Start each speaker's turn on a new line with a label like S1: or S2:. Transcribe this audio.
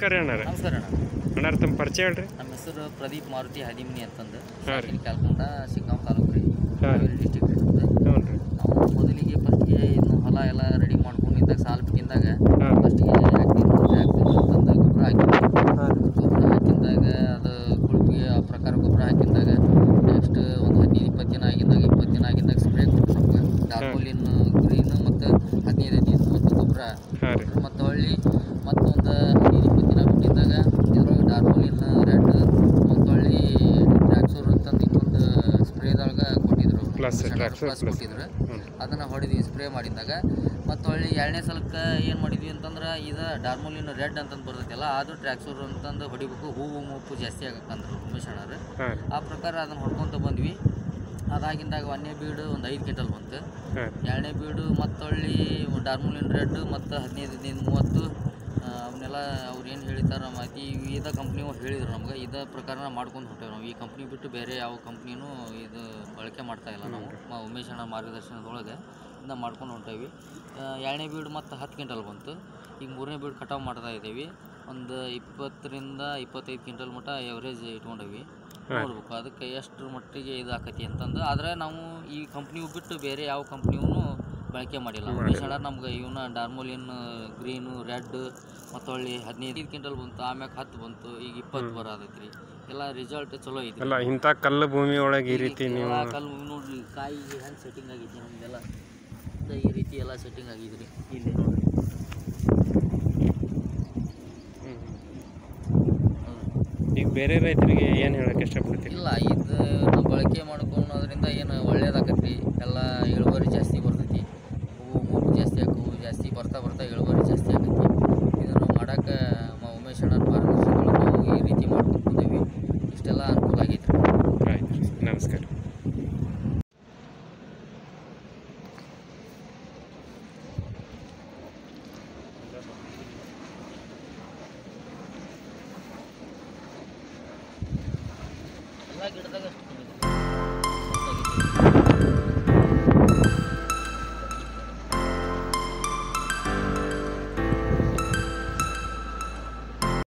S1: ನಮಸ್ಕಾರ ಅಣ್ಣಾರ.
S2: ನಮಸ್ಕಾರ ಅಣ್ಣ.
S1: ಅಣ್ಣಾರ ತಮ್ಮ ಪರಿಚಯ ಹೇಳ್ರಿ.
S2: ನಮ್ಮ ಹೆಸರು ಪ್ರದೀಪ್ ಮಾರುತಿ ಹದಿಮನಿ ಅಂತಂದು
S1: ಹಾಂ ರೀ.
S2: ಕ್ಯಾಲ್ಕೊಂಡ ಶಿಗ್ಗಾಂವ್ ತಾಲೂಕು ರೀ,
S1: ಹಾಂ ರೀ.
S2: ಡಿಸ್ಟಿಕ್ ಇರ್ತದೆ.
S1: ಹ್ಞೂ ರೀ.
S2: ನಾವು ಮೊದಲಿಗೆ ಫಸ್ಟಿಗೆ ಇದನ್ನು ಹೊಲ ಎಲ್ಲ ರೆಡಿ ಮಾಡ್ಕೊಂಡಿದ್ದಾಗ ಸಾಲ್ ಬಿಟ್ಟಿದ್ದಾಗ
S1: ಹಾಂ.
S2: ಫಸ್ಟಿಗೆ ಹಾಕ್ತಿದ್ದು ಅಂತಂದು ಗೊಬ್ಬರ ಹಾಕಿದ್ವಿ.
S1: ಹಾಂ ರೀ.
S2: ಗೊಬ್ಬರ ಹಾಕಿದಾಗ ಅದು ಕುಳುಪಿಗೆ ಆ ಪ್ರಕಾರ ಗೊಬ್ಬರ ಹಾಕಿದಾಗ ನೆಕ್ಸ್ಟ್ ಒಂದು 15-20 ದಿನ ಆಗಿದ್ದಾಗ 20 ದಿನ ಆಗಿದ್ದಾಗ ಸ್ಪ್ರೇ ಕೊಟ್ಟು ನಮ್ಗೆ ಡಾರ್ಕೋಲಿನ್ ಗ್ರೀನ್ ಮತ್ತು 15 ಮತ್ತು ಗೊಬ್ಬರ
S1: ಹಾಂ ರೀ.
S2: ಮತ್ತು ಹೊಳ್ಳಿ ಮತ್ತೊಂದು 15-20 ದಿನ ಬಿಟ್ಟಿದ್ದಾಗ ಇದ್ರೊಳಗೆ ಡಾರ್ಕೋಲಿನ್ ರೆಡ್ ಮತ್ತು ಹೊಳ್ಳಿ ಟ್ರ್ಯಾಕ್ಸೂರ್ ಅಂತಂದು ಇನ್ನೊಂದು ಸ್ಪ್ರೇದೊಳಗೆ ಕೊಟ್ಟಿದ್ರು, ಪ್ಲಸ್ ಕೊಟ್ಟಿದ್ರು. ಅದನ್ನು ಹೊಡೆದ್ವಿ ಸ್ಪ್ರೇ ಮಾಡಿದಾಗ. ಮತ್ತು ಹೊಳ್ಳಿ 2ನೇ ಸಲಕ್ಕೆ ಏನು ಮಾಡಿದ್ವಿ ಅಂತಂದ್ರೆ ಇದು ಡಾರ್ಮೋಲಿನ್ ರೆಡ್ ಅಂತಂದು ಬರ್ತೈತಲ್ಲ, ಅದು ಟ್ರ್ಯಾಕ್ಸೂರ್ ಅಂತಂದು ಹೊಡಿಬೇಕು, ಹೂವು ಮೂಪು ಜಾಸ್ತಿ ಆಗಕ್ಕಂದ್ರು ಉಮೇಶ್ ಅಣ್ಣರು. ಆ ಪ್ರಕಾರ ಅದನ್ನು ಹೊಡ್ಕೊತ ಬಂದ್ವಿ. ಅದಾಗಿಂದಾಗ 1ನೇ ಬೀಡು ಒಂದು 5 ಕ್ವಿಂಟಲ್ ಬಂತು. 2ನೇ ಬೀಡು ಮತ್ತು ಹೊಳ್ಳಿ ಡಾರ್ಮೋಲಿನ್ ರೆಡ್ ಮತ್ತು 15-30 ಅವನ್ನೆಲ್ಲ ಅವ್ರು ಏನು ಹೇಳಿದ್ದಾರೆ ಮಾಹಿತಿ ಇದೇ ಕಂಪ್ನಿಯವ್ರು ಹೇಳಿದ್ರು ನಮ್ಗೆ. ಇದೇ ಪ್ರಕಾರ ಮಾಡ್ಕೊಂಡು ಹೊಂಟೇವೆ ನಾವು. ಈ ಕಂಪ್ನಿ ಬಿಟ್ಟು ಬೇರೆ ಯಾವ ಕಂಪ್ನಿನೂ ಇದು ಬಳಕೆ ಮಾಡ್ತಾಯಿಲ್ಲ ನಾವು. ಉಮೇಶ್ ಅಣ್ಣ ಮಾರ್ಗದರ್ಶನದೊಳಗೆ ಇದನ್ನ ಮಾಡ್ಕೊಂಡು ಹೊಂಟೇವಿ. 2ನೇ ಬೀಡು ಮತ್ತು 10 ಕ್ವಿಂಟಲ್ ಬಂತು. ಈಗ 3ನೇ ಬೀಡು ಕಟಾವು ಮಾಡ್ತಾ ಇದ್ದೀವಿ. ಒಂದು 20-25 ಕ್ವಿಂಟಲ್ ಮಟ್ಟ ಎವರೇಜ್ ಇಟ್ಕೊಂಡೇವಿ. ನೋಡ್ಬೇಕು ಅದಕ್ಕೆ ಎಷ್ಟು ಮಟ್ಟಿಗೆ ಇದು ಆಕತಿ ಅಂತಂದು. ಆದರೆ ನಾವು ಈ ಕಂಪ್ನಿಯು ಬಿಟ್ಟು ಬೇರೆ ಯಾವ ಕಂಪ್ನಿಯೂ ಬಳಕೆ ಮಾಡಿಲ್ಲ. ಉಮೇಶ್ ಅಣ್ಣ ನಮ್ಗೆ ಇವನ್ನ ಡಾರ್ಮೋಲಿನ್ ಗ್ರೀನು ರೆಡ್ ಮತ್ತು ಹೊಳ್ಳಿ 15 ಕ್ವಿಂಟಲ್ ಬಂತು, ಆಮ್ಯಾಗ 10 ಬಂತು, ಈಗ 20 ಬರೋದೈತ್ರಿ. ಎಲ್ಲ ರಿಸಲ್ಟ್ ಚಲೋ ಐತಿ.
S1: ಅಲ್ಲ ಇಂಥ ಕಲ್ಲು ಭೂಮಿ ಒಳಗೆ ಈ ರೀತಿ ನೀವು
S2: ಕಲ್ಲು ನೋಡ್ರಿ ಕಾಯಿ ಹೆಂಗೆ ಸೆಟ್ಟಿಂಗ್ ಆಗೈತಿ ನಮಗೆಲ್ಲ ಈ ರೀತಿ ಎಲ್ಲ ಸೆಟ್ಟಿಂಗ್ ಆಗಿದ್ರಿ ಇಲ್ಲಿ ನೋಡ್ರಿ.
S1: ಈಗ ಬೇರೆ ರೈತರಿಗೆ ಏನು ಹೇಳಕ್ಕೆ ಇಷ್ಟಪಡ್ತೀವಿ?
S2: ಇಲ್ಲ, ಇದು ನಾವು ಬಳಕೆ ಮಾಡ್ಕೊಳೋದ್ರಿಂದ ಏನು ಒಳ್ಳೇದಾಗತ್ರಿ. ಎಲ್ಲ ಇಳುವರಿ ಜಾಸ್ತಿ ಬರ್ತೈತಿ, ಹೂವು ಮೂಗು ಜಾಸ್ತಿ ಹಾಕವು ಜಾಸ್ತಿ ಬರ್ತಾ ಇಳುವರಿ ಜಾಸ್ತಿ ಆಗೈತಿ. ಇದನ್ನು ಮಾಡೋಕೆ ಉಮೇಶ್ ಅಣ್ಣ ಮಾರ್ಗದರ್ಶನಗಳು ನಾವು ಈ ರೀತಿ ಮಾಡ್ಕೊಂಡು ಬಂದೇವಿ. ಇಷ್ಟೆಲ್ಲ ಅನುಕೂಲ ಆಗೈತ್ರಿ.
S1: ಆಯ್ತು, ನಮಸ್ಕಾರ.
S2: ಎಲ್ಲ ಗಿಡದಾಗ ಅಷ್ಟು